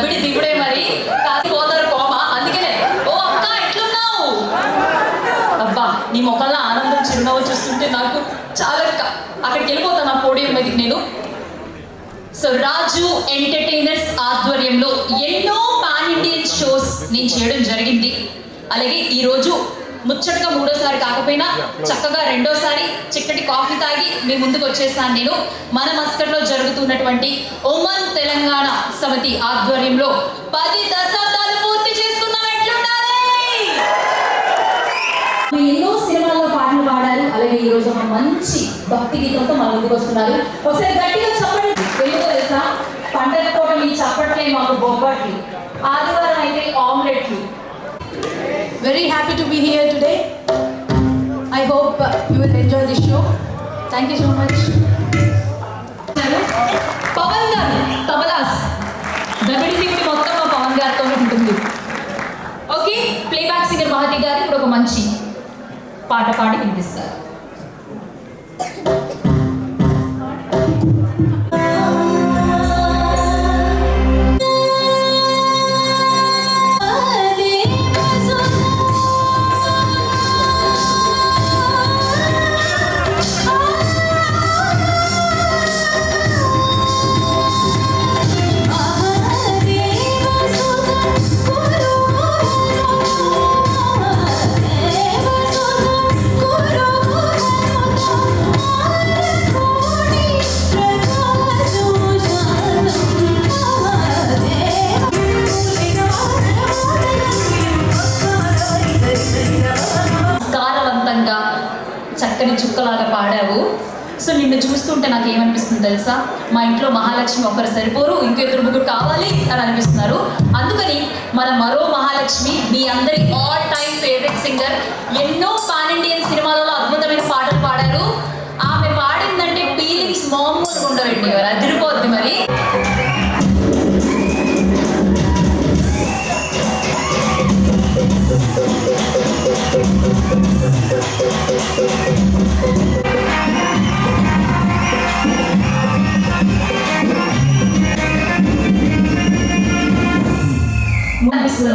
దబిడి దిగుడే మరి కాసి పోతారు కోమా. అందుకనే ఓ అక్క ఎట్లున్నావు అబ్బా నీ ముఖంలో ఆనందం చిరునవ్వు చూస్తుంటే నాకు చాలా అక్కడికి వెళ్ళిపోతాను ఆ పోడియం మీదకి నేను. సో రాజు ఎంటర్టైనర్స్ ఆధ్వర్యంలో ఎన్నో పాన్ ఇండియన్ షోస్ నేను చేయడం జరిగింది. అలాగే ఈరోజు ముచ్చటగా మూడోసారి కాకపోయినా చక్కగా రెండోసారి చిక్కటి కాఫీ తాగి మీ ముందుకు వచ్చేసాను నేను. మన మస్కట్లో జరుగుతున్నటువంటి ఒమన్ తెలంగాణ సమితి ఆధ్వర్యంలో 10 దశాబ్దాలు పూర్తి చేసుకున్నాం. ఎట్లుండాలి? ఎన్నో సినిమాల్లో పాటలు పాడారు. అలాగే ఈ రోజు మంచి భక్తి గీతంతో మన ముందుకు వస్తున్నారు. ఒకసారి గట్టిగా చెప్పండి. ఎందుకో తెలుసా, పండగ పూట మీ చప్పట్లే మాకు బొబ్బట్లు, ఆదివారం అయితే ఆమ్లెట్లు. Very happy to be here today. I hope you will enjoy this show. Thank you so much. Pawan గారు తబలాస్ దబిడి దిగుడి మొత్తం మా పవన్ గారితో ఉంటుంది. ఓకే, ప్లేబ్యాక్ సింగర్ మహతి గారు ఇప్పుడు ఒక మంచి పాట పాడి వినిపిస్తారు. చక్కని చుక్కలాగా పాడావు. సో నిన్ను చూస్తుంటే నాకు ఏమనిపిస్తుంది తెలుసా, మా ఇంట్లో మహాలక్ష్మి ఒక్కరు సరిపోరు, ఇంకో 2 ముగ్గురు కావాలి అని అనిపిస్తున్నారు. అందుకని మన మరో మహాలక్ష్మి, మీ అందరి ఆల్ టైమ్ ఫేవరెట్ సింగర్, ఎన్నో పాన్ ఇండియన్ సినిమాలలో అద్భుతమైన పాటలు పాడారు. ఆమె పాడిందంటే ఫీలింగ్స్ మామూలుగా ఉండవండి, మరి అదిరిపోద్ది. మరి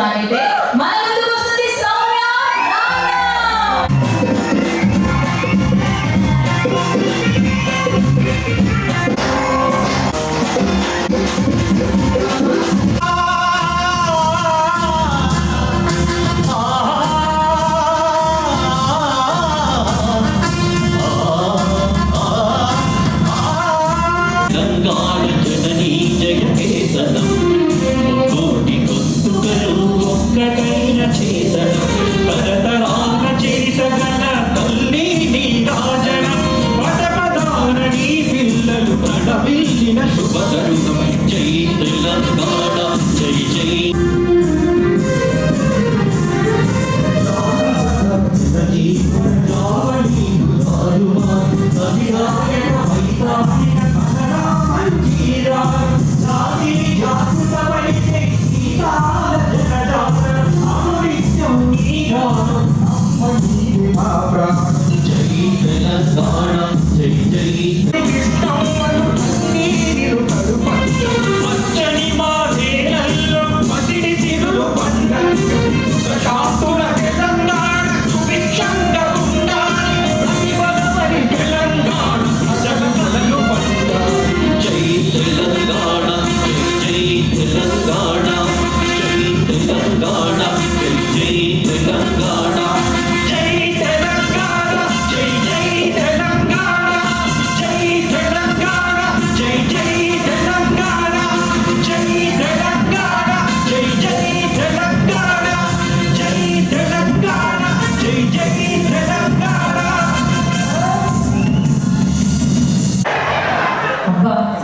నాకైతే మన ముందుకు వస్తుంది సౌమ్య.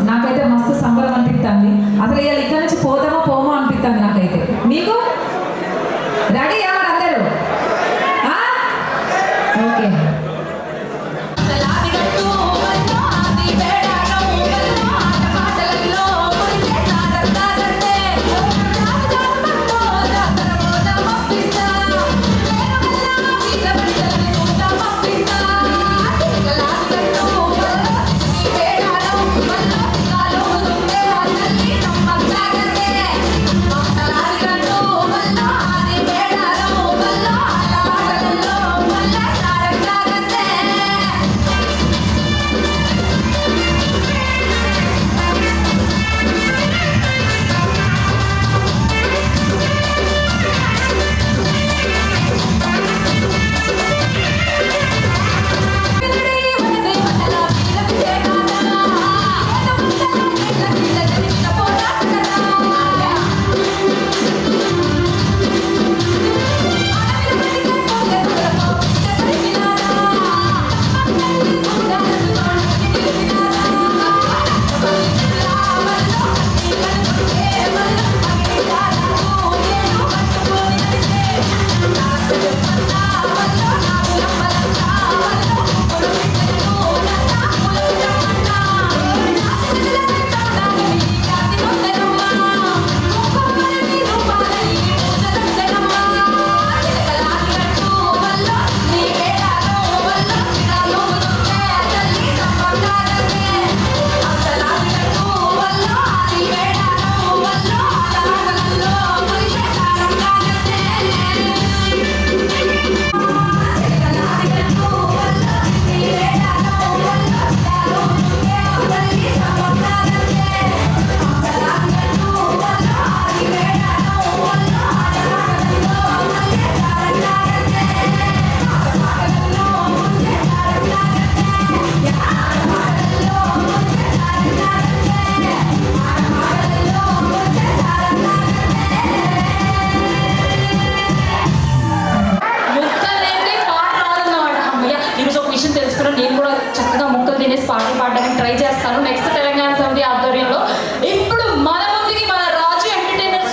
నాకైతే మస్తు సంబరం అనిపిస్తుంది. అసలు ఇవాళ ఇక్కడ నుంచి పోదామో పోమో అనిపిస్తుంది నాకైతే. మీకు రెడీ ఎవరు అందరూ? ఓకే,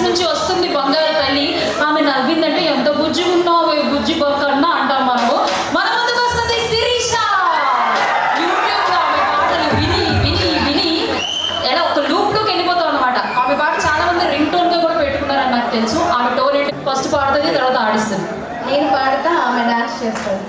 నుంచి వస్తుంది బంగారు తల్లి. ఆమె నవ్విందంటే ఎంత బుజ్జి ఉన్నావు బుజ్జి బొక్కన్నా అంటాం మనము. మన ముందుకు వస్తుంది శిరీష. యూట్యూబ్లో ఆమె పాటలు విని విని విని ఎలా ఒక లూప్లోకి వెళ్ళిపోతాం అనమాట. ఆమె పాట చాలా మంది రింగ్ టోన్గా కూడా పెట్టుకున్నారని నాకు తెలుసు. ఆమె టోన్ ఫస్ట్ పాడుతుంది, తర్వాత ఆడిస్తుంది. నేను పాడతా, ఆమె డాన్స్ చేస్తాడు.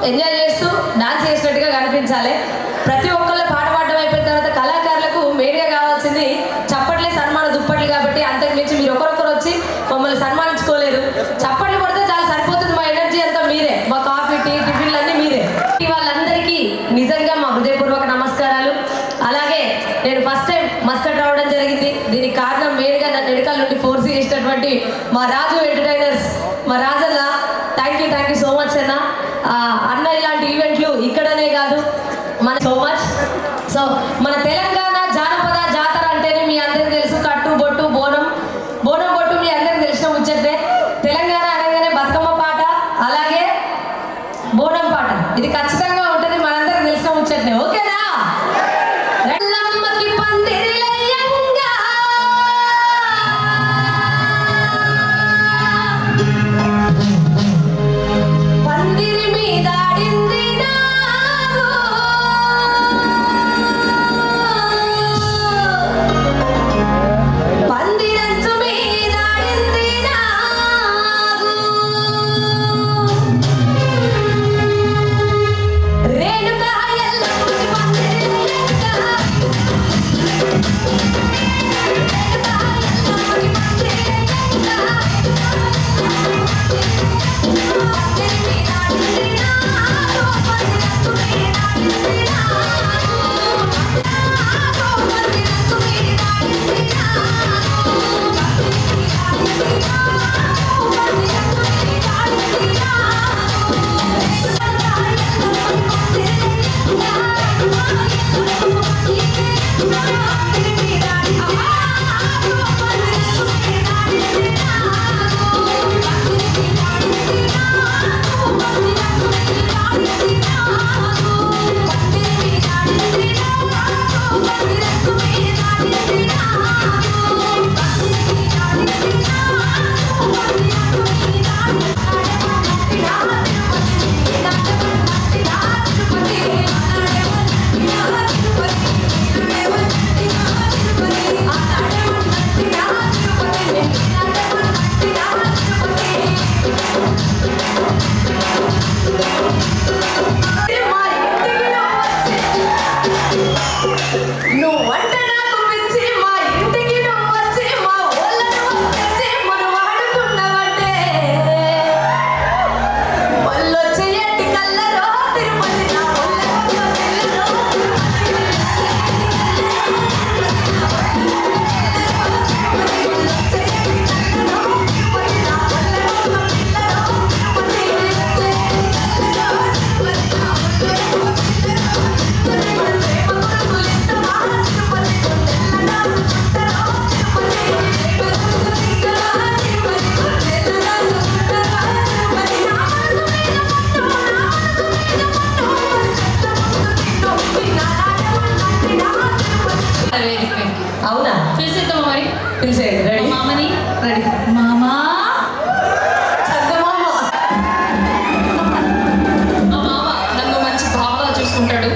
ఎంజాయ్ చేస్తూ డాన్స్ చేసినట్టుగా కనిపించాలి. ప్రతి ఒక్కళ్ళు పాట పాడడం అయిపోయిన తర్వాత కళాకారులకు మెయిన్గా కావాల్సింది చప్పట్లే సన్మాన దుప్పట్లు. కాబట్టి అంతకు మించి మీరు ఒకరొకరు వచ్చి మమ్మల్ని సన్మానించుకోలేరు. చప్పట్లు కొడితే చాలా సరిపోతుంది. మా ఎనర్జీ అంతా మీరే, మా కాఫీ టీ టిఫిన్లు అన్నీ మీరే. వాళ్ళందరికీ నిజంగా మా హృదయపూర్వక నమస్కారాలు. అలాగే నేను ఫస్ట్ టైం మస్కట్ రావడం జరిగింది. దీనికి కారణం మెయిన్గా నన్ను వెనకాల నుండి ఫోర్స్ చేసినటువంటి మా రాజు ఎంటర్టైనర్స్, మా రాజన్న అన్న ఇలాంటి ఈవెంట్లు ఇక్కడనే కాదు మన సో మచ్. సో మన తెలంగాణ జానపద జాతర అంటేనే మీ అందరికీ తెలుసు, కట్టు బొట్టు బోనం. బోనం బొట్టు మీ అందరికీ తెలిసిన ముచ్చటే. తెలంగాణ అనగానే బతుకమ్మ పాట, అలాగే బోనం పాట, ఇది ఖచ్చితంగా ఉంటుంది, మనందరికి తెలిసిన ముచ్చటే. ఓకేనా? రెల్లమ్మకి పందిరిలయ్యంగా పందిరి మీద ఆడింది నాగు, పందిరంచు మీద ఆడింది నాగు, రేణుకా ఎల్లమ్మకి పందిరిలయ్యంగా, రేణుకా ఎల్లమ్మకి పందిరిలయ్యంగా, పందిరి మీద ఆడింది నాగు, పందిరంచు మీద ఆడింది నాగు, పందిరంచు మీద ఆడింది నువ్వంటే నాకు పిచ్చి, మా ఇంటికి నువ్వు వచ్చి మా ఊళ్ళను వచ్చి మనం ఆడుకున్నావంటే మళ్ళొచ్చే ఎట్టి కల్లరో తిరుపతి నా ఊళ్ళో పిల్లరో అవునా? పిలిచేద్దామా మరి? పిలిచేయండి. మా రెడీ? మామని. రెడీ. మామా, చందమామ. మా మామ నన్ను మంచి భావగా చూసుకుంటాడు.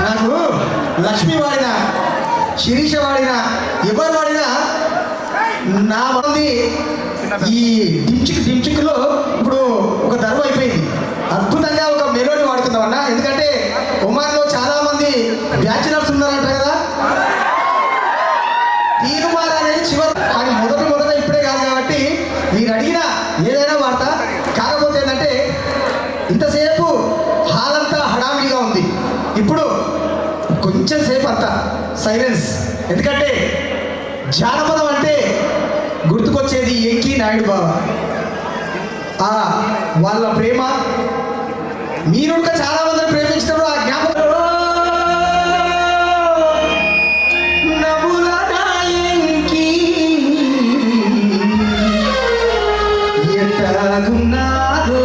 నాకు లక్ష్మి వాడినా శిరీష వాడినా ఎవరు వాడినా నా మంది ఈ డించిక్లో ఇప్పుడు ఒక ధర్మం అయిపోయింది. అద్భుతంగా ఒక మెలోడీ వాడుతున్నాం అన్న. ఎందుకంటే ఒమాన్లో చాలా మంది బ్యాచులర్స్ ఉన్నారంట కదా. తీరుమార్ అనేది చివరి, కానీ మొదట ఇప్పుడే కాదు కాబట్టి మీరు అడిగిన ఏదైనా వాడతా. కాకపోతే ఏంటంటే ఇంతసేపు హాల్ అంతా హడావిడిగా ఉంది, ఇప్పుడు కొంచెం సేపు అంతా సైలెన్స్. ఎందుకంటే జానపదం అంటే గుర్తుకొచ్చేది ఎంకి నాయుడు బావ, వాళ్ళ ప్రేమ. మీరు కూడా చాలా మందిని ప్రేమించినప్పుడు ఆ జ్ఞాపకం నవ్వుల నాయంకి ఎట్టాగున్నాదో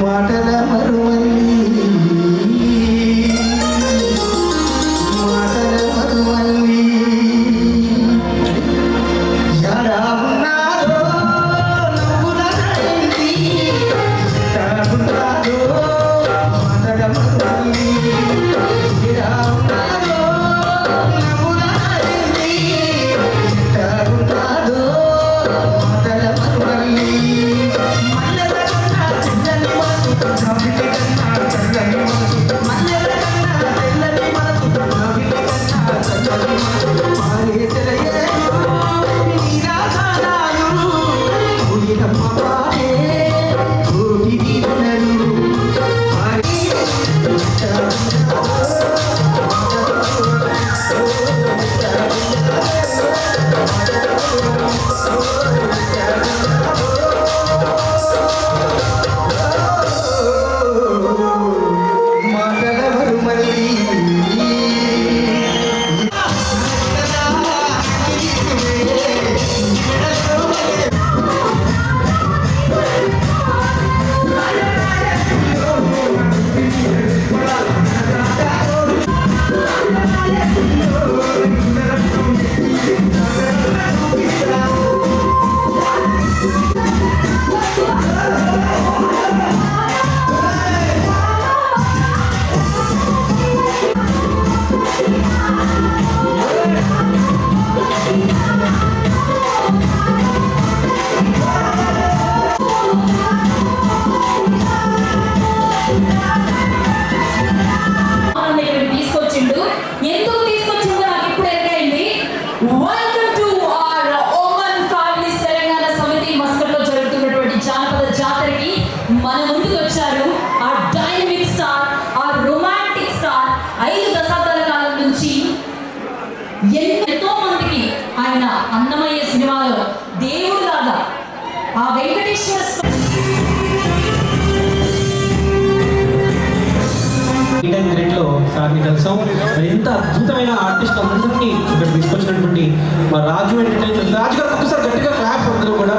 మాటల మరువల్లి, మాటల మరువల్లి ఎడా ఉన్నాదో నవ్వుల నాయంకి ఎట్టాగున్నాదో ఆయన అన్నమయ్య సినిమాలో దేవుడు లాగా ఆ వెంకటేశ్వర లో సార్ని కలిసాం. మరి ఎంత అద్భుతమైన ఆర్టిస్ట్ అందరినీ ఇక్కడ తీసుకొచ్చినటువంటి మా రాజు ఎంటర్టైన్మెంట్ రాజు గారు ఒక్కసారి గట్టిగా క్లాప్ అందరూ కూడా.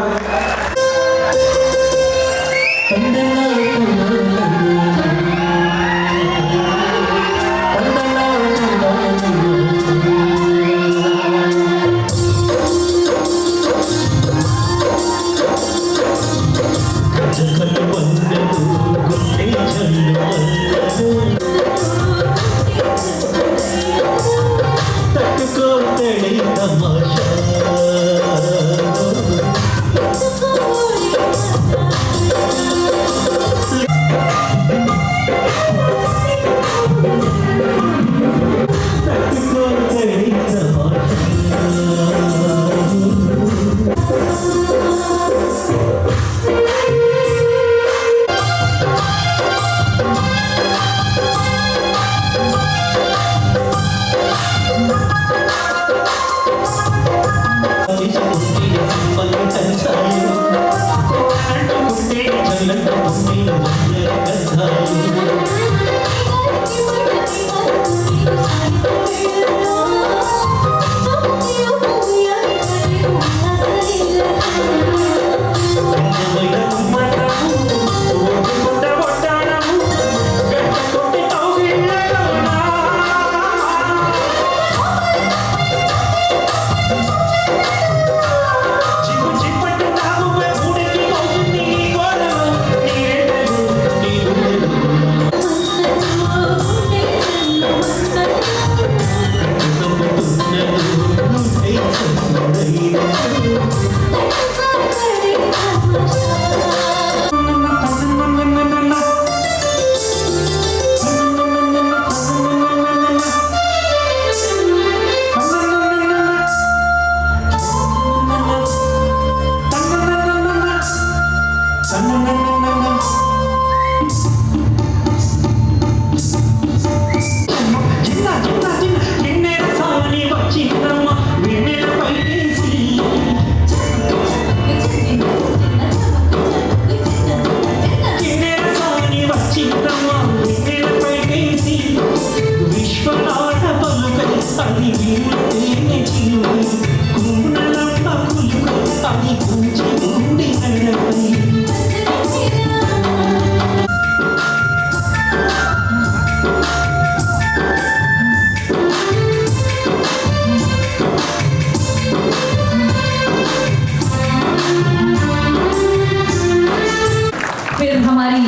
हमारी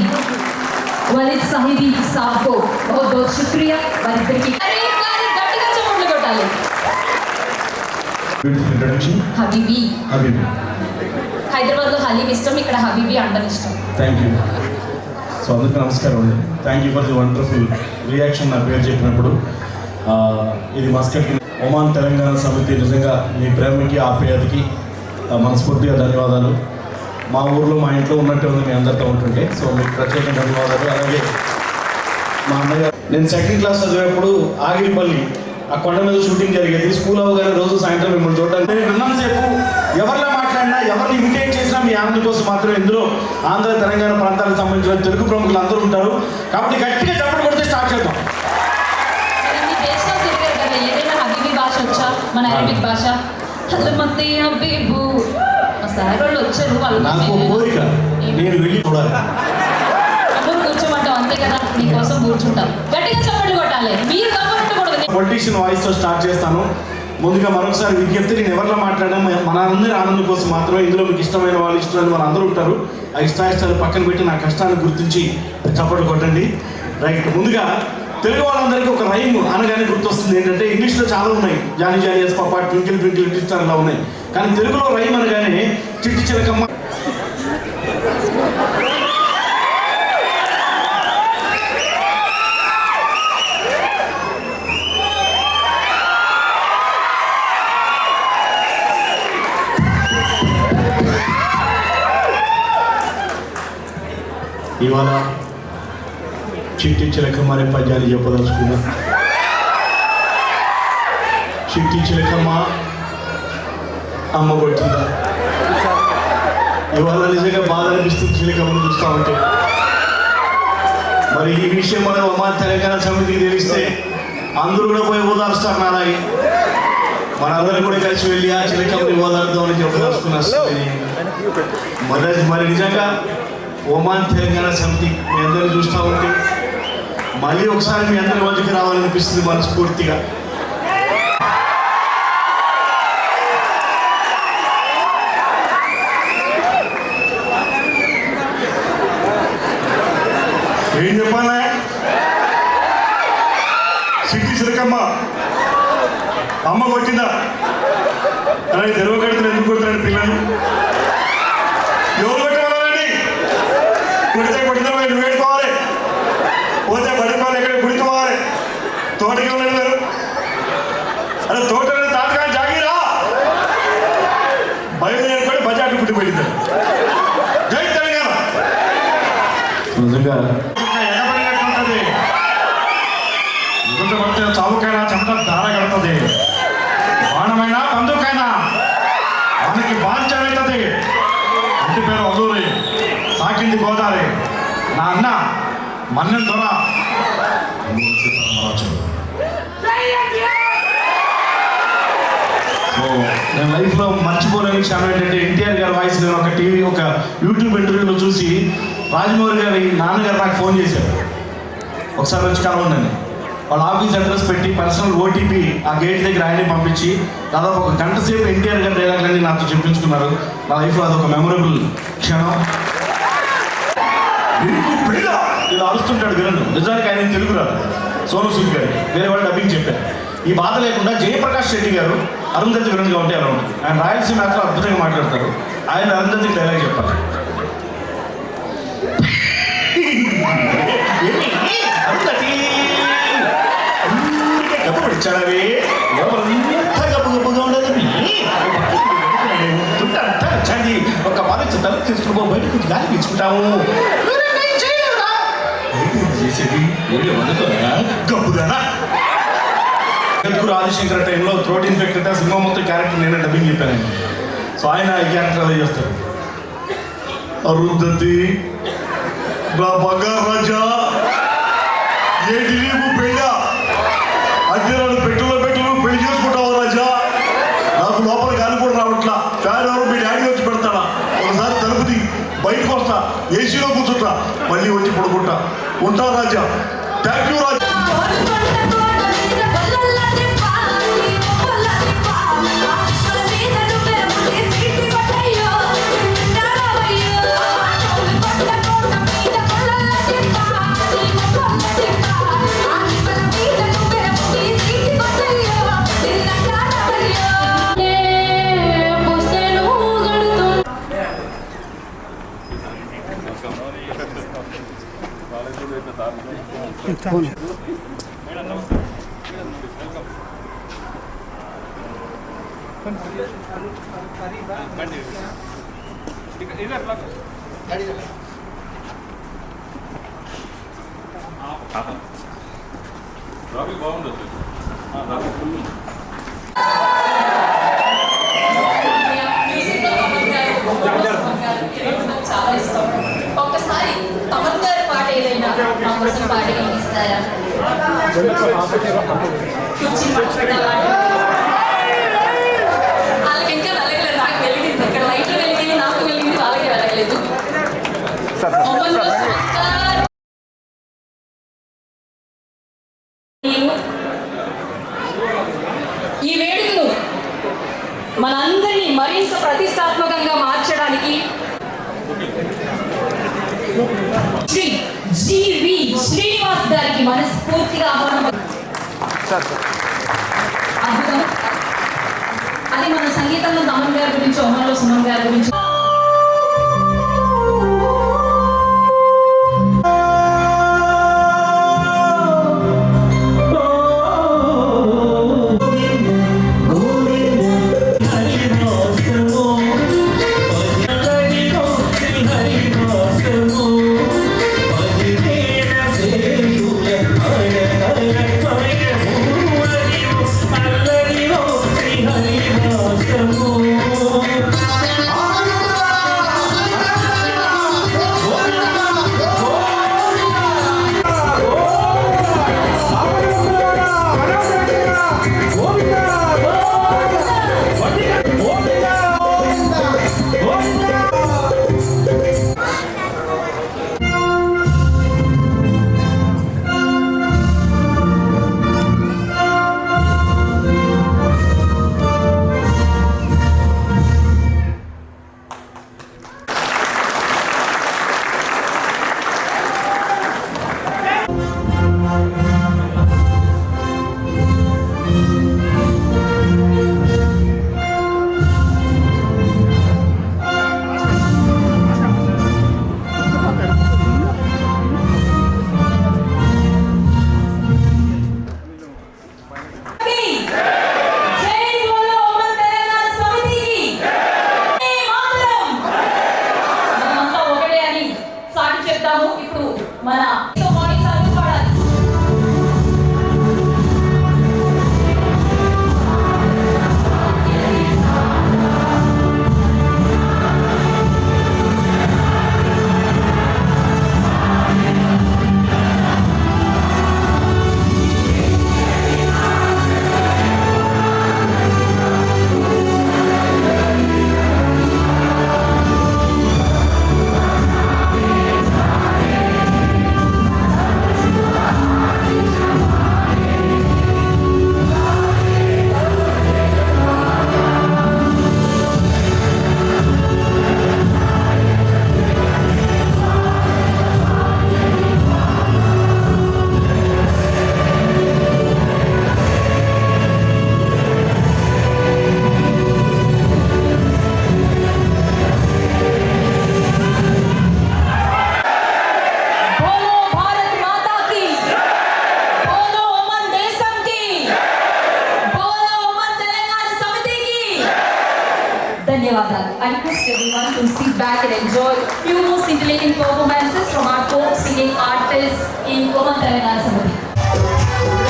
वलिद साहिबी साहब को बहुत बहुत शुक्रिया वारिద్దరికి గట్టిగా చప్పట్లు కొట్టాలి. ఇంట్రడక్షన్ హబీబీ హబీబీ హైదరాబాద్లో హలీం ఇష్టం, ఇక్కడ హబీబీ అండం ఇష్టం. Thank you. సో అందరికీ నమస్కారం అండి. Thank you for the wonderful reaction నా పేరు చెప్పినప్పుడు. ఇది మస్కట్ ఒమాన్ తెలంగాణ సమితి నిజంగా మీ ప్రేమకి ఆప్యాయతకి మనస్ఫూర్తిగా ధన్యవాదాలు. మా ఊర్లో మా ఇంట్లో ఉన్నట్టే ఉంది మీ అందరితో ఉంటుంటే. సో మీకు ప్రత్యేక ధన్యవాదాలు. అలాగే మా అన్నయ్య నేను సెకండ్ క్లాస్ చదివేప్పుడు ఆగిరిపల్లి ఆ కొండ మీద షూటింగ్ జరిగేది. స్కూల్ అవగానే రోజు సాయంత్రం మిమ్మల్ని చూడడానికి నేను విన్నంతసేపు ఎవరిలో మాట్లాడినా ఎవరిని ఇమిటేట్ చేసినా మీ ఆనందం కోసం మాత్రం ఇందులో ఆంధ్ర తెలంగాణ ప్రాంతాలకు సంబంధించిన తెలుగు ప్రముఖులు అందరూ ఉంటారు. కాబట్టి గట్టిగా చప్పట్లు కొడితే స్టార్ట్ చేద్దాం. ఏదైనా హబీబీ భాష వచ్చా? మన అరబిక్ భాష హజమతి హబీబు సార్ వాళ్ళు వచ్చారు, నాకు కోరిక నేను వెళ్ళి చూడాలి. కూర్చోమంటాం అంతే కదా, మీకోసం కూర్చుంటాం. గట్టిగా చప్పట్లు కొట్టాలి. మీరు పొలిటీషియన్ వాయిస్తో స్టార్ట్ చేస్తాను. ముందుగా మరొకసారి విజ్ఞప్తి, నేను ఎవరిలో మాట్లాడాను మన అందరి ఆనందం కోసం మాత్రమే. ఇందులో మీకు ఇష్టమైన వాళ్ళు ఇష్టమైన వాళ్ళు అందరూ ఉంటారు. ఆ ఇష్టాయిష్టాలు పక్కన పెట్టి నా కష్టాన్ని గుర్తించి చప్పట్లు కొట్టండి. రైట్. ముందుగా తెలుగు వాళ్ళందరికీ ఒక రైమ్ అనగానే గుర్తొస్తుంది ఏంటంటే, ఇంగ్లీష్లో చాలా ఉన్నాయి, జానీ జానియస్ పాపా, ట్వింకిల్ ట్వింకిల్ లిటిల్ స్టార్ ఇలా ఉన్నాయి. కానీ తెలుగులో రైమ్ అనగానే చిట్టి చిలకమ్మ, ఇవాళ చిట్టి చిలకమ్మ అనే పద్యాన్ని చెప్పదలుచుకున్నా. చిట్టి చిలకమ్మ అమ్మ కొట్టిందా? ఇవాళ నిజంగా బాధ అనిపిస్తుంది చిలకమ్మను చూస్తూ ఉంటే. మరి ఈ విషయం మనం ఒమాన్ తెలంగాణ సమితికి తెలిస్తే అందరూ కూడా పోయి ఓదారుస్తారు నాలాగే. మనందరం కూడా కలిసి వెళ్ళి ఆ చిలకమ్మని ఓదార్దామని చెప్పదలుచుకున్నాను. మరి నిజంగా ఒమాన్ తెలంగాణ సమితి మీ అందరినీ చూస్తూ ఉంటే మళ్ళీ ఒకసారి మీ అందరి మధ్యకి రావాలనిపిస్తుంది మనస్ఫూర్తిగా. ఏం చెప్పాలా? సిట్టి సిరకమ్మ అమ్మ కొట్టిందా? అలాగే తెరవ కడుతున్నా ఎందుకు కొడుతున్నాడు పిల్లలు? ఎవరు కొట్టేవాళ్ళండి? కొడితే నువ్వు వేడుకోవాలి, పోతే పడుకోవాలి, ఎక్కడ గుడికోవాలి, తోటకి వెళ్ళారు మీరు. అదే తోట తాతగా జాగిరా బయలుదేరుకొని బజార్ని పుట్టి పెట్టింది. జై తెలంగాణ. నిజంగా ఎగబడినట్టుంటది. ఎదుట పడితే చావుకైనా చెమట దార కడుతుంది, బాణమైనా బంధుకైనా మనకి బాధ్యమవుతుంది. ఇంటి పేరు అదూరి, సాకింది గోదావరి, నా అన్న మన్నెం దొర నేను లైఫ్లో మర్చిపోలేని క్షణం ఏంటంటే ఎన్టీఆర్ గారి వాయిస్ నేను ఒక యూట్యూబ్ ఇంటర్వ్యూలో చూసి రాజమౌళి గారి నాన్నగారు నాకు ఫోన్ చేశారు. ఒకసారి వచ్చి కలవండి. వాళ్ళ ఆఫీస్ అడ్రస్ పెట్టి పర్సనల్ ఓటీపీ ఆ గేట్ దగ్గర ఆయనే పంపించి దాదాపు 1 గంట సేపు ఎన్టీఆర్ గారి డైలాగ్లన్నీ నాతో చెప్పించుకున్నారు. నా లైఫ్లో అదొక మెమొరబుల్ క్షణం. ఇలా అరుస్తుంటాడు విలన్. నిజానికి ఆయన తెలుగు రాదు, సోను సూద్ గారు వేరే వాళ్ళు డబ్బింగ్ చెప్పారు. ఈ బాధ లేకుండా జయప్రకాష్ రెడ్డి గారు అరుంధతి విలన్గా ఉంటే అలా ఉంటుంది. ఆయన రాయలసీమ యాత్ర అద్భుతంగా మాట్లాడతారు. ఆయన అరుంధతికి డైలాగ్ చెప్పాలి. అరుంధతి గబ్బు పిడిచాడవి ఎవరంతా గబ్బుగా ఉండదు. తుంటంతా చండి ఒక పాలించి తలుపు తీసుకుని బయటకు గాలి పీల్చుకుంటాము. చేసేది గబ్బుదానా? ఆదిశంకర టైంలో థ్రోట్ ఇన్ఫెక్ట్ సినిమా మొత్తం క్యారెక్టర్ నేనే డబ్బింగ్ చెప్పాను. సో ఆయన ఈ క్యారెక్టర్ అలా చేస్తారు. అరుంధతి నా బంగారు రాజా, ఏంటి నీకు పెళ్ళా? అంటే నన్ను పెట్టులో పెళ్లి చేసుకుంటావా రాజా? నాకు లోపల గాలి కూడా రావట్లా. ఫ్యాన్ ఎవరు మీ డాడీ వచ్చి పెడతాడా? ఒకసారి తలుపుది బయటకు వస్తా, ఏసీలో కూర్చుంటా, మళ్ళీ వచ్చి పడుకుంటా. ఉంటా రాజా. థ్యాంక్ యూ రాజా. బాగుండదు. చాలా ఇష్టం. ఒక్కసారి తమన్ గారి పాట ఏదైనా మా కోసం పాట ఇస్తారా? వాళ్ళకి ఇంకా వెలగలేదు, నాకు వెలిగింది. ఇక్కడ లైట్లు వెలిగింది, నాకు వెలిగింది, వాళ్ళకి వెలగలేదు. ఈ వేడుకను మనందరినీ మరింత ప్రతిష్టాత్మకంగా మార్చడానికి శ్రీ జీవి శ్రీనివాస్ గారికి మనస్ఫూర్తిగా ఆహ్వానం. అద్భుతం. అది మన సంగీతంలో తమన్ గారి గురించి, ఒమాన్లో సుమన్ గారి గురించి. Hare Rama ధన్యవాదాలు. I request everyone to sit back and enjoy few more scintillating performances from our folk singing artists in Oman Telangana Samiti.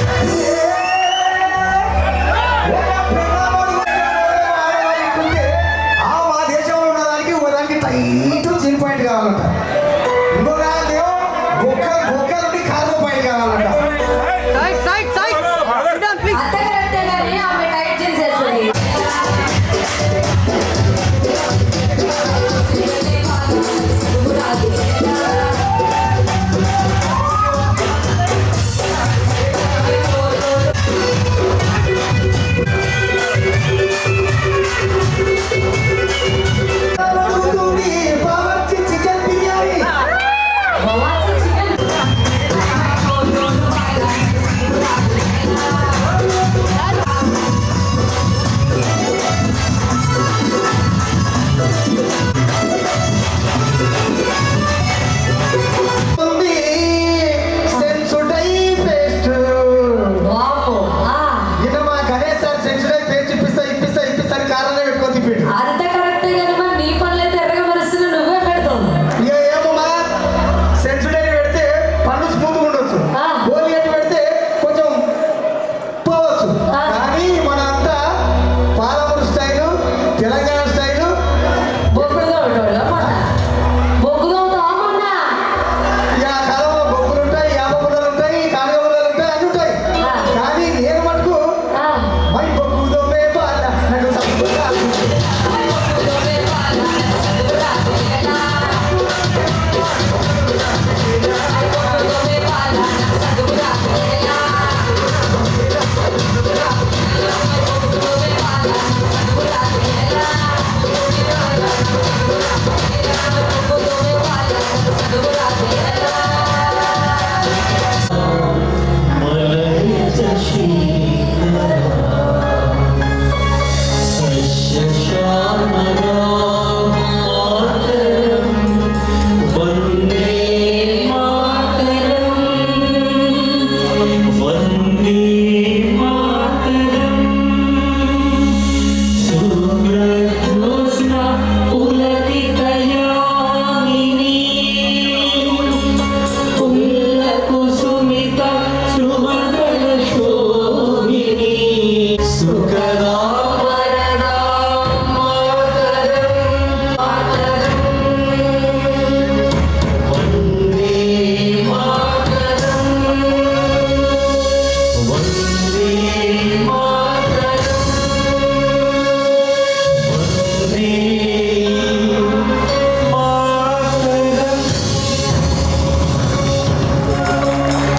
మా దేశంలో ఉన్నదానికి ఒకదానికి టైట్ చిన్ పాయింట్ కావాలంట, ఇంకొకదానికేమో బొక్క నుండి కార్గో పాయింట్ కావాలంట. అంత కరెక్టే కానీ ఆమె టైట్ జీన్స్ వేస్తుంది. బావర్చి చికెన్ బిర్యానీ ఉంది, సెన్సుడై పేస్ట్. వామ్మో. ఈయన మా గణేష్ సార్ సెన్సుడై పేస్ట్ ఇప్పిస్తాను కారణమే పెట్టుకొని తిప్పాడు. అంత కరెక్టే కానీ మరి నీ పనులైతే ఎర్రగా మరుస్తుంది నువ్వే పెడతావు. ఇక ఏమమ్మా, సెన్సుడై పెడితే పళ్ళు స్మూత్గా ఉండొచ్చు, ఆ. కోలిగేట్ పెడితే కొంచెం పోవచ్చు. ఆ. కానీ మనంతా పాలమూరు స్టైలు, తెలంగాణ స్టైలు. బొగ్గుగా ఉంటాడు మొన్న బొగ్గుగా అవుతావా మొన్న ఇక ఆ కాలంలో బొగ్గులు ఉంటాయి, యాప పుల్లలు ఉంటాయి, కానుగ పుల్లలు ఉంటాయి, అన్నీ ఉంటాయి. ఆ. కానీ నేను మటుకు మై బొగ్గుదోమే బాల నాకు సంబుగా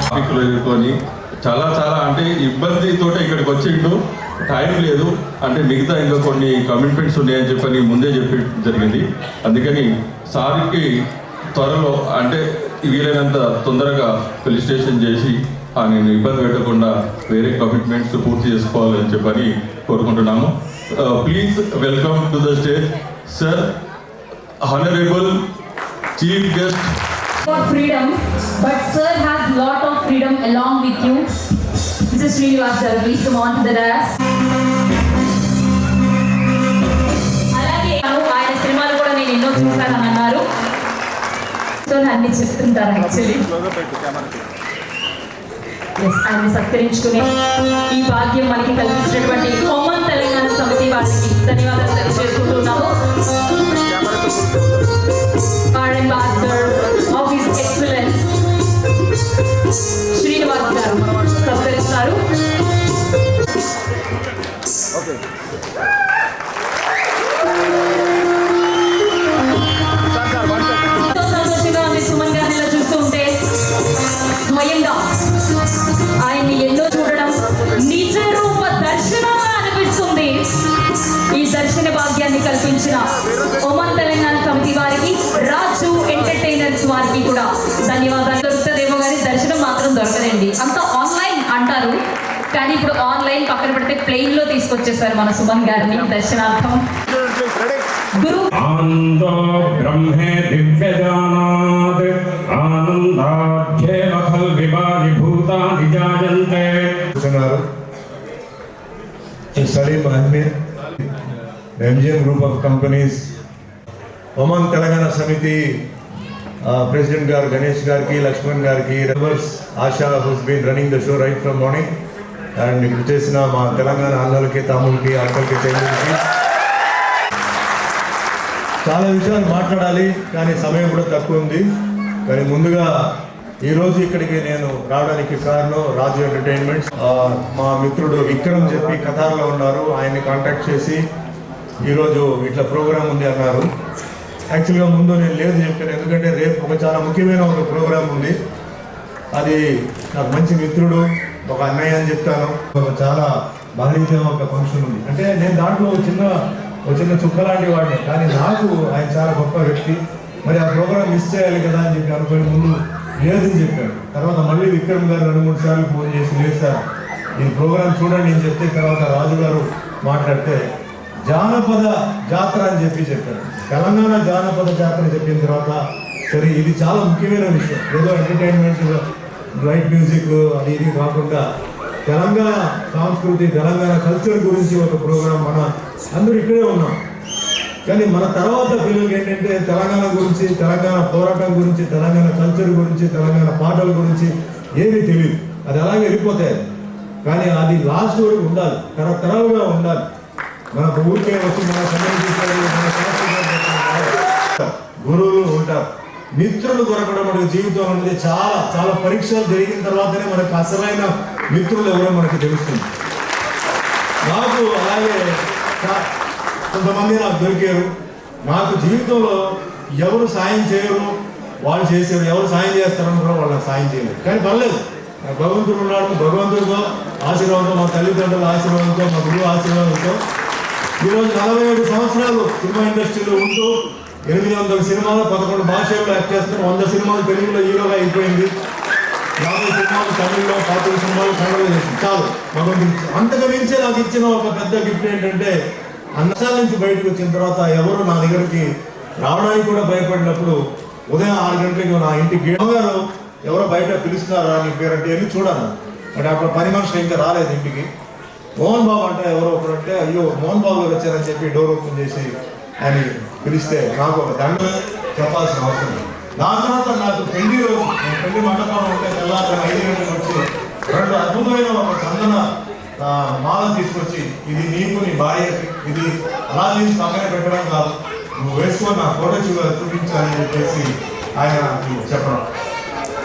ట్రాఫిక్లో ఎదుర్కొని చాలా అంటే ఇబ్బందితో ఇక్కడికి వచ్చిండు. టైం లేదు అంటే మిగతా ఇంకా కొన్ని కమిట్మెంట్స్ ఉన్నాయని చెప్పని ముందే చెప్పి జరిగింది. అందుకని సార్కి త్వరలో అంటే వీలైనంత తొందరగా ఫెలిసిటేషన్ చేసి నేను ఇబ్బంది పెట్టకుండా వేరే కమిట్మెంట్స్ పూర్తి చేసుకోవాలని చెప్పని కోరుకుంటున్నాము. Please welcome to the stage sir, honourable chief guest. For freedom, but sir has lot of freedom along with you. Mr. Srinivas sir, please come on to the dais. అలాగే ఆయన సినిమాలు కూడా నేను ఎన్నో చూశానని అన్నారు. సో అన్ని చెప్తుంటారు యాక్చువల్లీ. ఆయన సత్కరించుకునే ఈ భాగ్యం మనకి కల్పించినటువంటి ఒమన్ తెలంగాణ సమితి వాళ్ళకి ధన్యవాదాలు తెలియజేసుకుంటున్నాము. Our ambassador of his excellence Srinivas గారు సత్కరిస్తారు. సంతోషంగా ఉంది సుమన్ గారిని ఇలా చూస్తూ ఉంటే. స్వయంగా ఆయన్ని ఎన్నో చూడడం నిజ రూప దర్శనంగా అనిపిస్తుంది. ఈ దర్శన భాగ్యాన్ని కల్పించిన ఒమన్ తెలంగాణ సమితి వారికి, రాజు ఎంటర్టైనర్స్ వారికి కూడా ధన్యవాదాలు. దొరుకుతుందేమో కానీ దర్శనం మాత్రం దొరకదండి. అంతా ఆన్లైన్ అంటారు కానీ ఇప్పుడు ఆన్లైన్ పక్కన పెడితే ప్లెయిన్ లో తీసుకొచ్చేసారు మన సుమన్ గారిని దర్శనార్థం. గురు ఆనందో బ్రహ్మే దివ్యజానాత్ ఆనందాఖ్యేన ఖల్వివాది భూతాని జాయంతే. इस बड़े महल में MGM Group of Companies, Oman Telangana Samiti, President Gar, Ganesh Garki, Lakshman Garki, members, Asha, who's been running the show right from morning, and Kuchesina, Telangana, Andalki, Tamulki, Akalki, Chenduki. చాలా విషయాలు మాట్లాడాలి కానీ సమయం కూడా తక్కువ ఉంది. కానీ ముందుగా ఈరోజు ఇక్కడికి నేను రావడానికి కారణం రాజు ఎంటర్టైన్మెంట్స్. మా మిత్రుడు విక్రమ్ చెప్పి కతార్లో ఉన్నారు, ఆయన్ని కాంటాక్ట్ చేసి ఈరోజు ఇట్లా ప్రోగ్రామ్ ఉంది అన్నారు. యాక్చువల్గా ముందు నేను లేదు చెప్పాను, ఎందుకంటే రేపు ఒక చాలా ముఖ్యమైన ఒక ప్రోగ్రామ్ ఉంది. అది నాకు మంచి మిత్రుడు, ఒక అన్నయ్య అని చెప్తాను. ఒక చాలా భారీగా ఒక ఫంక్షన్ ఉంది, అంటే నేను దాంట్లో ఒక చిన్న చుక్క లాంటి వాడిని, కానీ నాకు ఆయన చాలా గొప్ప వ్యక్తి. మరి ఆ ప్రోగ్రామ్ మిస్ చేయాలి కదా అని చెప్పి అనుకుని ముందు లేదని చెప్పాడు. తర్వాత మళ్ళీ విక్రమ్ గారు 2-3 సార్లు ఫోన్ చేసి లేదు సార్ ఈ ప్రోగ్రామ్ చూడండి అని చెప్తే, తర్వాత రాజు గారు మాట్లాడితే జానపద జాతర అని చెప్పారు. తెలంగాణ జానపద జాతర చెప్పిన తర్వాత సరే ఇది చాలా ముఖ్యమైన విషయం, ఏదో ఎంటర్టైన్మెంట్ లైట్ మ్యూజిక్ అది ఇది కాకుండా తెలంగాణ సంస్కృతి తెలంగాణ కల్చర్ గురించి ఒక ప్రోగ్రాం. మన అందరూ ఇక్కడే ఉన్నాం, కానీ మన తర్వాత పిల్లలకి ఏంటంటే తెలంగాణ గురించి, తెలంగాణ పోరాటం గురించి, తెలంగాణ కల్చర్ గురించి, తెలంగాణ పాటల గురించి ఏమీ తెలియదు. అది అలాగే వెళ్ళిపోతాయి, కానీ అది లాస్ట్ వరకు ఉండాలి, తరతరాలుగా ఉండాలి. మనకు ఊరికే వచ్చి మన గురువులు ఉంటారు, మిత్రులు దొరకడం మనకి జీవితం అనేది చాలా చాలా పరీక్షలు జరిగిన తర్వాతనే మనకు అసలైన మిత్రులు ఎవరో మనకి తెలుస్తుంది. నాకు అలాగే కొంతమంది నాకు దొరికారు. నాకు జీవితంలో ఎవరు సాయం చేయరు, వాళ్ళు చేశారు, ఎవరు సాయం చేస్తారని కూడా వాళ్ళకి సాయం చేయలేదు. కానీ పర్లేదు, నాకు భగవంతుడు ఉన్నాడు, భగవంతుడితో ఆశీర్వాదంతో, మా తల్లిదండ్రుల ఆశీర్వాదంతో, మా గురువు ఆశీర్వాదంతో ఈరోజు 47 సంవత్సరాలు సినిమా ఇండస్ట్రీలో ఉంటూ 800 సినిమాలు 11 భాషల్లో యాక్ట్ చేస్తాం. 100 సినిమాలు తెలుగులో హీరోగా అయిపోయింది, 50 సినిమాలు తమిళ్లో, 40 సినిమాలు కన్నడలో చేసింది. చాలు భగవంతుడు. అంతకు మించి నాకు ఇచ్చిన ఒక పెద్ద గిఫ్ట్ ఏంటంటే, అన్నసాల నుంచి బయటకు వచ్చిన తర్వాత ఎవరు నా దగ్గరికి రావడానికి కూడా భయపడినప్పుడు ఉదయం 6 గంటలకి నా ఇంటికి గారు ఎవరో బయట పిలుస్తున్నారా నీ పేరంటే వెళ్ళి చూడాలి. అంటే అప్పుడు 10 మనుషులు ఇంకా రాలేదు ఇంటికి. మోహన్ బాబు అంటే ఎవరో ఒకరంటే అయ్యో మోహన్ బాబు గారు వచ్చారని చెప్పి డోర్ ఓపెన్ చేసి ఆయన పిలిస్తే నాకు ఒక దండ చెప్పాల్సిన అవసరం. దాని తర్వాత నాకు పెళ్లి మండపం ఉంటే తెల్లారి 5 గంటలకు వచ్చి 2 అద్భుతమైన ఒక చందన మాలను తీసుకొచ్చి ఇది నీకు నీ భార్యకి, ఇది అలా తీసి పక్కన పెట్టడం కాదు, నువ్వు వేసుకొని నా ఫోటో చూపించాలని చెప్పేసి ఆయన చెప్పడం.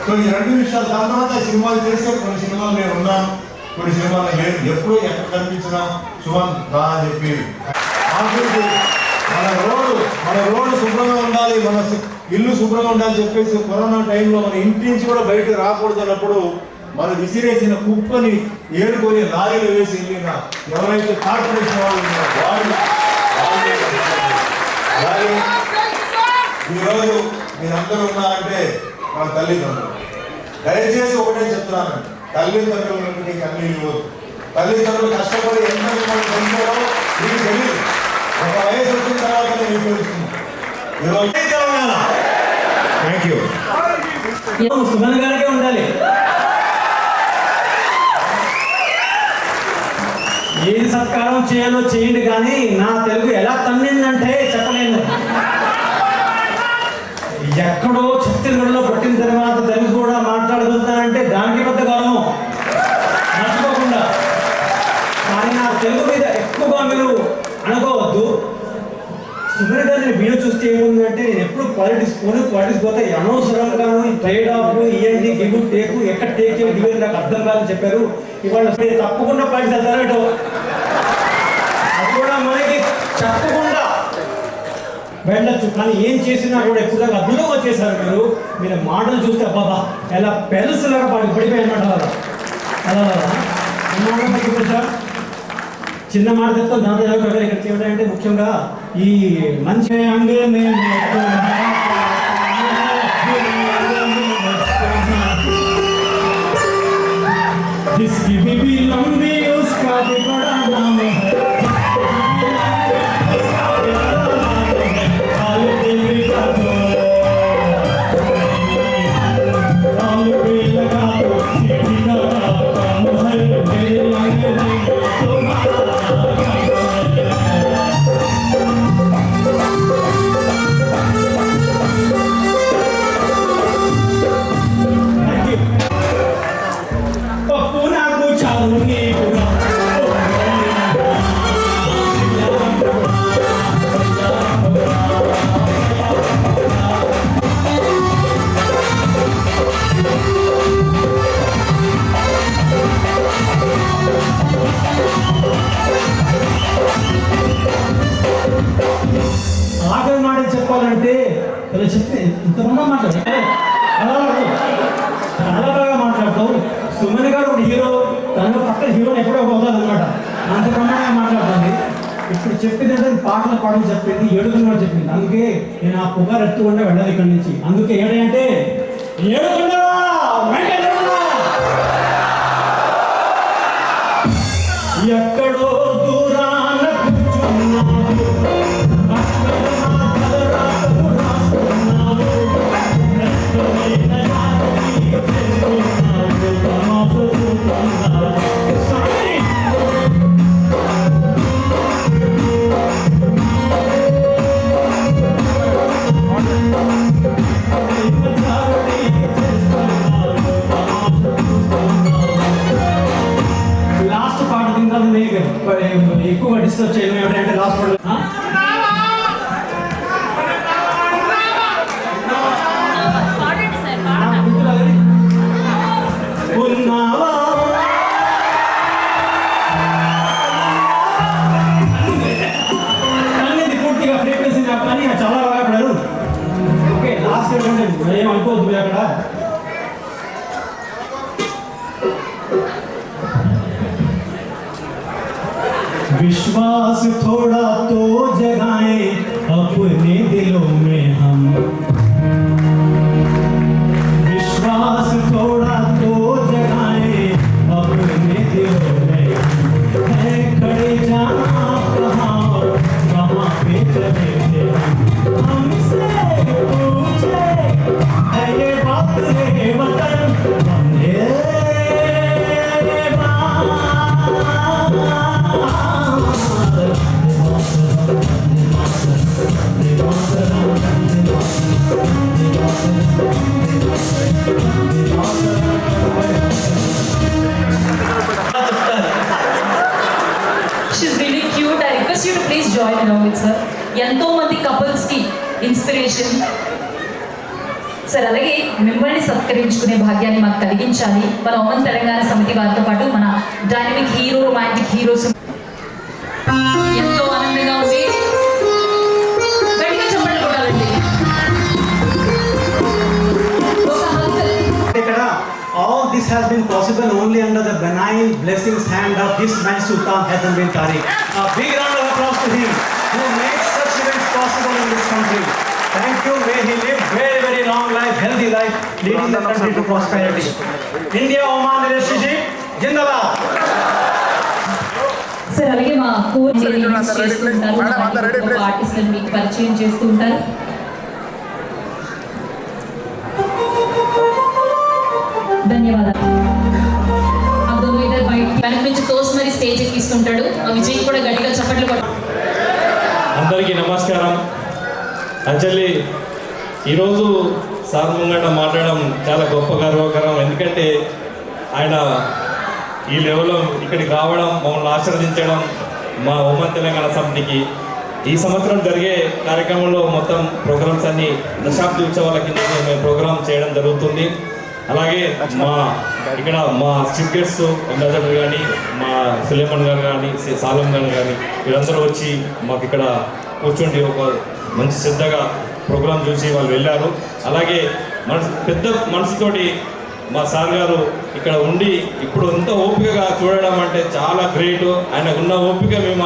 సో ఈ 2 విషయాలు. దాని తర్వాత సినిమాలు చేస్తే కొన్ని సినిమాలు నేను ఉన్నాను, కొన్ని సినిమాలు లేదు. ఎప్పుడూ ఎక్కడ కనిపించినా శుభన్ రా అని చెప్పి మన రోడ్డు శుభ్రంగా ఉండాలి, మన ఇల్లు శుభ్రంగా ఉండాలని చెప్పేసి కరోనా టైంలో మన ఇంటి నుంచి కూడా బయటకు రాకూడదు అన్నప్పుడు మనం విసిరేసిన కుప్పని ఏడుకొని లారీలు వేసి వెళ్ళిన ఎవరైతే కార్పొరేషన్ వాళ్ళు అలాగే ఈరోజు మీరందరూ ఉన్నారంటే మన తల్లిదండ్రులు. దయచేసి ఒకటే చెప్తున్నాను, తల్లిదండ్రులకి అన్ని ఇవ్వదు. తల్లిదండ్రులు కష్టపడి ఎంత మిమ్మల్ని పెంచారో మీకు తెలియదు, ఒక వయసు వచ్చిన తర్వాత మీకు తెలుస్తుంది. ఈరోజు థ్యాంక్ యూ. సుమన్ గారికే ఉండాలి. ఏది సత్కారం చేయాలో చేయండి, కానీ నా తెలుగు ఎలా తన్నిందంటే చెప్పలేను. ఎక్కడో ఛత్తీస్గఢ్లో పుట్టిన తర్వాత తెలుగు కూడా మాట్లాడగలుగుతానంటే దానికి పెద్ద గౌరవం మర్చిపోకుండా. కానీ నా తెలుగు మీద ఎక్కువగా మీరు అనుకోవద్దు. సుమన్ గారిని వీడియో చూస్తే ఏముందంటే నేను ఎప్పుడు పాలిటిక్స్ పోతే అనవసరంగాను ట్రేడ్ ఆఫ్ ఇవన్నీ గివ్ టేకు ఎక్కడ టేక్ చేయాలి గివ్ నాకు అర్థం కాదని చెప్పారు. ఇవాళ తప్పకుండా పాలిటిక్స్ వెళ్తారటో అది కూడా మనకి చెప్పకుండా వెళ్ళచ్చు. కానీ ఏం చేసినా కూడా ఎప్పుడు అద్భుతంగా చేశారు మీరు మాటలు చూస్తే బాబా ఎలా పెరల్స్లాగా పడిపోయి అనమాట. అలా సార్ చిన్న మాట చెప్తాను, దాంట్లో ఇక్కడ ఏమిటంటే ముఖ్యంగా ఈ మంచి అంగే जिसकी भी लंबी उसका भी बड़ा नाम है, ఆఖరి మాట చెప్పాలంటే ఇలా చెప్తే ఇంత బాగా మాట్లాడు చాలా బాగా మాట్లాడతావు. సుమన్ గారు ఒక హీరో, తన పక్కన హీరోని ఎప్పుడో అవుతుంది అనమాట, అంత ప్రమాణంగా మాట్లాడుతుంది. ఇప్పుడు చెప్పింది అంటే పాటలు పాటలు చెప్పింది, ఏడుకున్నాడు చెప్పింది. అందుకే నేను ఆ పుగారు ఎత్తుకుండా వెళ్ళాలి ఇక్కడి నుంచి. అందుకే ఏడంటే ఏడుకున్నా ఎక్కడో దూరాన కూర్చున్నావు, లాస్ట్ పాట తింటే ఎక్కువ డిస్టర్బ్ చేయడం ఏమిటంటే లాస్ట్ పాట ఉన్నావా అన్నీ పూర్తిగా ఫ్రీక్వెన్సీ కానీ చాలా బాగా పడారు. ఓకే లాస్ట్ ఏంటంటే ఏమనుకోవద్దు అక్కడ. विश्वास थोड़ा तो जगाएं अपने दिलों में हम, विश्वास थोड़ा तो जगाएं अपने दिलों में है खड़े जाना कहाँ पे चले थे हमसे पूछे है ये बात रे वतन बंदे She's really cute. I request you to please join along with her. ఎంతో మంది కపుల్స్ కి ఇన్స్పిరేషన్ సార్. అలాగే మిమ్మల్ని సత్కరించుకునే భాగ్యాన్ని మాకు కలిగించాలి మన ఒమన్ తెలంగాణ సమితి వారితో పాటు మన డైనమిక్ హీరో, రొమాంటిక్ హీరోస్. ఎంతో ఆనందంగా ఉంది. గట్టిగా చప్పట్లు కొట్టాలండి. ఒక హల్చల్. ఇక్కడ all this has been possible only under the benign blessings hand of His Majesty Sultan Haitham bin Tariq. A big round of applause to him who makes such events possible in this country. Thank you. May he live very, very long life, healthy life, leading the country to prosperity. India Oman relationship, Jindabad. Sir అలాగే మా coach చేస్తుంటారు, ఆర్టిస్టులను మీకు పరిచయం చేస్తూ ఉంటారు. ధన్యవాదాలు. వెనక నుంచి తోసి మరి స్టేజ్ ఎక్కిస్తుంటాడు. విజయ్ కూడా గట్టిగా చప్పట్లు కొట్టాడు. అందరికీ నమస్కారం. యాక్చువల్లీ ఈరోజు సార్ ముంగట మాట్లాడడం చాలా గొప్ప గర్వకరం. ఎందుకంటే ఆయన ఈ లెవెల్లో ఇక్కడికి రావడం, మమ్మల్ని ఆశీర్వదించడం మా ఒమన్ తెలంగాణ సమితికి. ఈ సంవత్సరం జరిగే కార్యక్రమంలో మొత్తం ప్రోగ్రామ్స్ అన్ని దశాబ్ది ఉత్సవాల కింద మేము ప్రోగ్రామ్ చేయడం జరుగుతుంది. అలాగే ఇక్కడ మా చీఫ్ గెస్ట్ అంబాసిడర్ కానీ, మా సులేమన్ గారు కానీ, సాలం గారు కానీ వీళ్ళందరూ వచ్చి మాకు ఇక్కడ కూర్చోండి ఒక మంచి శ్రద్ధగా ప్రోగ్రాం చూసి వాళ్ళు వెళ్ళారు. అలాగే పెద్ద మనసుతోటి మా సార్ గారు ఇక్కడ ఉండి ఇప్పుడు ఎంత ఓపికగా చూడడం అంటే చాలా గ్రేట్. ఆయన ఉన్న ఓపిక మేము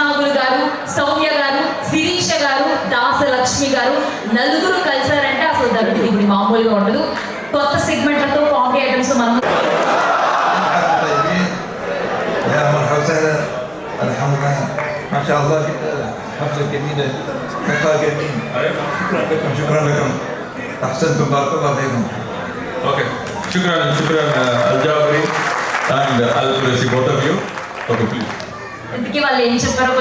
నాగులు గారు, సౌమ్య గారు, శిరీష గారు, దాసలక్ష్మి గారు నలుగురు కలిసారంటే అసలు దరుడు దిగుడు మామూలుగా ఉండదు. కొత్త సెగ్మెంట్లతో కామెడీ ఐటమ్స్ మనం يا مرحبا وسهلا. الحمد لله ما شاء الله حفلة جميلة لقاء جميل. شكرا لكم احسنتم بارك الله فيكم. ఓకే శుక్రాన్ అల్జాబరి అండ్ అల్ప్రెసి both of you. Okay please. ఇంతకీ వాళ్ళు ఏం చెప్పారో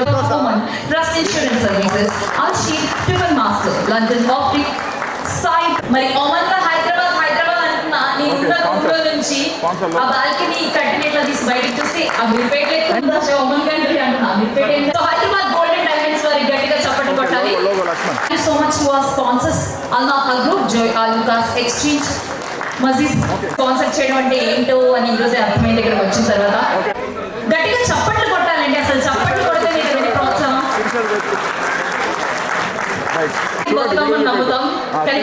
ట్రస్ట్ ఇన్సూరెన్స్ సర్వీసెస్, అల్షీర్, tiffin master, London coffee, Sai. మరి ఒమన్ లో హైదరాబాద్ అంటున్నా, నేను ఉన్న ఊళ్ళో నుంచి ఆ బాల్కనీ కట్టిన ఇట్లా తీసి బయటకు చూస్తే ఆ మిర్పేట ఒమన్ కంట్రీ అంటున్నా. మిర్పేట హైదరాబాద్ గోల్డెన్ డైమండ్స్ వారికి గట్టిగా చప్పట్లు కొట్టాలి. Thank you so much to our sponsors Alnaha group, Joy Alukkas exchange, Majeed. Sponsor చేయడం అంటే ఏంటో అని ఈరోజే అర్థమైంది ఇక్కడికి వచ్చిన తర్వాత. గట్టిగా చప్పట్లు కొట్టాలండి, అసలు చప్పట్లు కొడితే మీకు ప్రోత్సాహం. బతుకమ్మని నమ్ముతాం కానీ